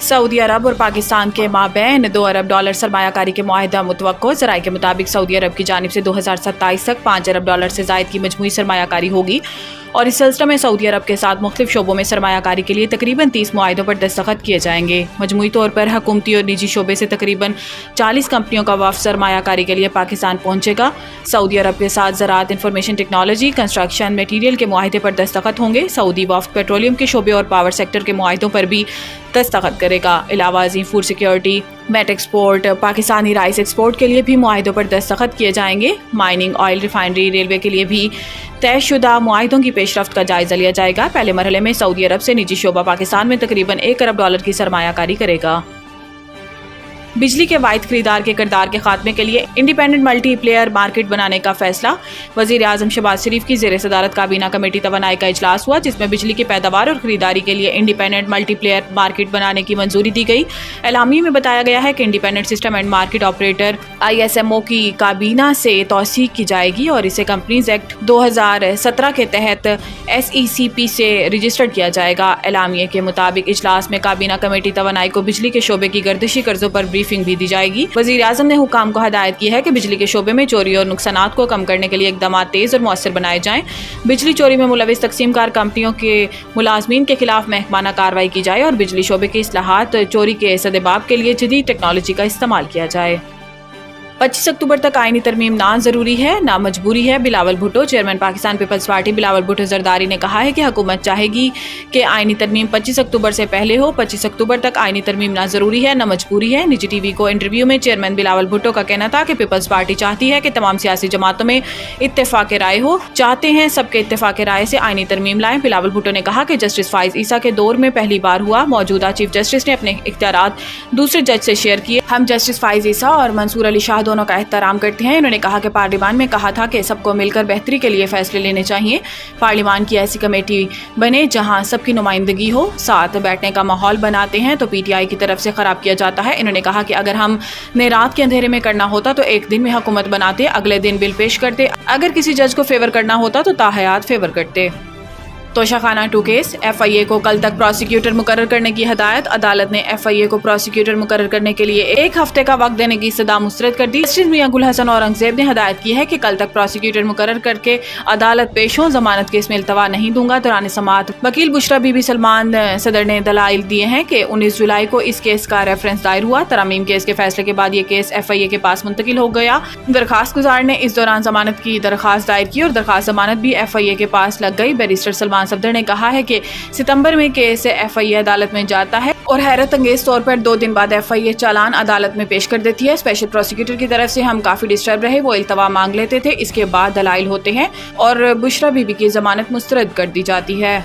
سعودی عرب اور پاکستان کے مابین $2 ارب سرمایہ کاری کے معاہدہ متوقع۔ ذرائع کے مطابق سعودی عرب کی جانب سے 2027 تک $5 ارب سے زائد کی مجموعی سرمایہ کاری ہوگی اور اس سلسلے میں سعودی عرب کے ساتھ مختلف شعبوں میں سرمایہ کاری کے لیے تقریباً 30 معاہدوں پر دستخط کیے جائیں گے۔ مجموعی طور پر حکومتی اور نجی شعبے سے تقریباً 40 کمپنیوں کا وفد سرمایہ کاری کے لیے پاکستان پہنچے گا۔ سعودی عرب کے ساتھ زراعت، انفارمیشن ٹیکنالوجی، کنسٹرکشن میٹیریل کے معاہدے پر دستخط ہوں گے۔ سعودی وفد پیٹرولیم کے شعبے اور پاور سیکٹر کے معاہدوں پر بھی دستخط کرے گا۔ علاوہ ازیں food security, meat export, Pakistani rice export کے لیے بھی معاہدوں پر دستخط کیے جائیں گے۔ مائننگ، آئل ریفائنری، ریلوے کے لیے بھی طے شدہ معاہدوں کی پیش رفت کا جائزہ لیا جائے گا۔ پہلے مرحلے میں سعودی عرب سے نجی شعبہ پاکستان میں تقریباً $1 ارب کی سرمایہ کاری کرے گا۔ بجلی کے واحد خریدار کے کردار کے خاتمے کے لیے انڈیپینڈنٹ ملٹی پلیئر مارکیٹ بنانے کا فیصلہ۔ وزیر اعظم شہباز شریف کی زیر صدارت کابینہ کمیٹی توانائی کا اجلاس ہوا، جس میں بجلی کی پیداوار اور خریداری کے لیے انڈیپینڈنٹ ملٹی پلیئر مارکیٹ بنانے کی منظوری دی گئی۔ اعلامیے میں بتایا گیا ہے کہ independent system and market operator ISMO کی کابینہ سے توثیق کی جائے گی اور اسے کمپنیز ایکٹ 2017 کے تحت SECP سے رجسٹرڈ کیا جائے گا۔ اعلامیے کے مطابق اجلاس میں کابینہ کمیٹی توانائی کو بجلی کے شعبے کی گردشی قرضوں پر بریفنگ بھی دی جائے گی۔ وزیر اعظم نے حکام کو ہدایت کی ہے کہ بجلی کے شعبے میں چوری اور نقصانات کو کم کرنے کے لیے اقدامات تیز اور مؤثر بنائے جائیں۔ بجلی چوری میں ملوث تقسیم کار کمپنیوں کے ملازمین کے خلاف محکمانہ کارروائی کی جائے اور بجلی شعبے کی اصلاحات، چوری کے سدباب کے لیے جدید ٹیکنالوجی کا استعمال کیا جائے۔ 25 اکتوبر تک آئینی ترمیم نہ ضروری ہے نہ مجبوری ہے۔ Bilawal Bhutto, chairman Pakistan peoples party Bilawal Bhutto Zardari نے کہا ہے کہ حکومت چاہے گی کہ آئینی ترمیم 25 اکتوبر سے پہلے ہو۔ 25 اکتوبر تک آئینی ترمیم نہ ضروری ہے نہ مجبوری ہے۔ نجی TV کو انٹرویو میں چیئرمین بلاول بھٹو کا کہنا تھا کہ پیپلز پارٹی چاہتی ہے کہ تمام سیاسی جماعتوں میں اتفاق رائے ہو، چاہتے ہیں سب کے اتفاق رائے سے آئینی ترمیم لائیں۔ بلاول بھٹو نے کہا کہ جسٹس فائز عیسیٰ کے دور میں پہلی بار ہوا، موجودہ چیف جسٹس نے اپنے اختیارات دوسرے جج سے شیئر کیے۔ ہم جسٹس فائز عیسیٰ اور منصور علی شاہ دونوں کا احترام کرتے ہیں۔ انہوں نے کہا کہ پارلیمان میں کہا تھا کہ سب کو مل کر بہتری کے لیے فیصلے لینے چاہیے۔ پارلیمان کی ایسی کمیٹی بنے جہاں سب کی نمائندگی ہو، ساتھ بیٹھنے کا ماحول بناتے ہیں تو PTI کی طرف سے خراب کیا جاتا ہے۔ انہوں نے کہا کہ اگر ہم نے رات کے اندھیرے میں کرنا ہوتا تو ایک دن میں حکومت بناتے، اگلے دن بل پیش کرتے، اگر کسی جج کو فیور کرنا ہوتا تو تاحیات فیور کرتے۔ توشہ خانہ 2 کیس، FIA کو کل تک پروسیکیوٹر مقرر کرنے کی ہدایت۔ عدالت نے FIA کو پروسیکیوٹر مقرر کرنے کے لیے 1 ہفتے کا وقت دینے کی استدعا مسترد کر دی۔ جسٹس میاں گل حسن اورنگزیب نے ہدایت کی ہے کہ کل تک پروسیکیوٹر مقرر کر کے عدالت پیش ہوں۔ ضمانت کیس میں التوا نہیں دوں گا۔ دوران سماعت وکیل بشرا بی بی سلمان صدر نے دلائل دیے ہیں کہ 19 جولائی کو اس کیس کا ریفرنس دائر ہوا۔ ترامیم کیس کے فیصلے کے بعد یہ کیس FIA کے پاس منتقل ہو گیا۔ درخواست گزار نے اس دوران ضمانت کی درخواست دائر کی اور درخواست ضمانت بھی FIA کے پاس لگ گئی۔ بیرسٹر سلمان صفدر نے کہا ہے کہ ستمبر میں کیس FIA عدالت میں جاتا ہے اور حیرت انگیز طور پر 2 دن بعد FIA چالان عدالت میں پیش کر دیتی ہے۔ اسپیشل پروسیکیوٹر کی طرف سے ہم کافی ڈسٹرب رہے، وہ التوا مانگ لیتے تھے، اس کے بعد دلائل ہوتے ہیں اور بشرا بی بی کی ضمانت مسترد کر دی جاتی ہے۔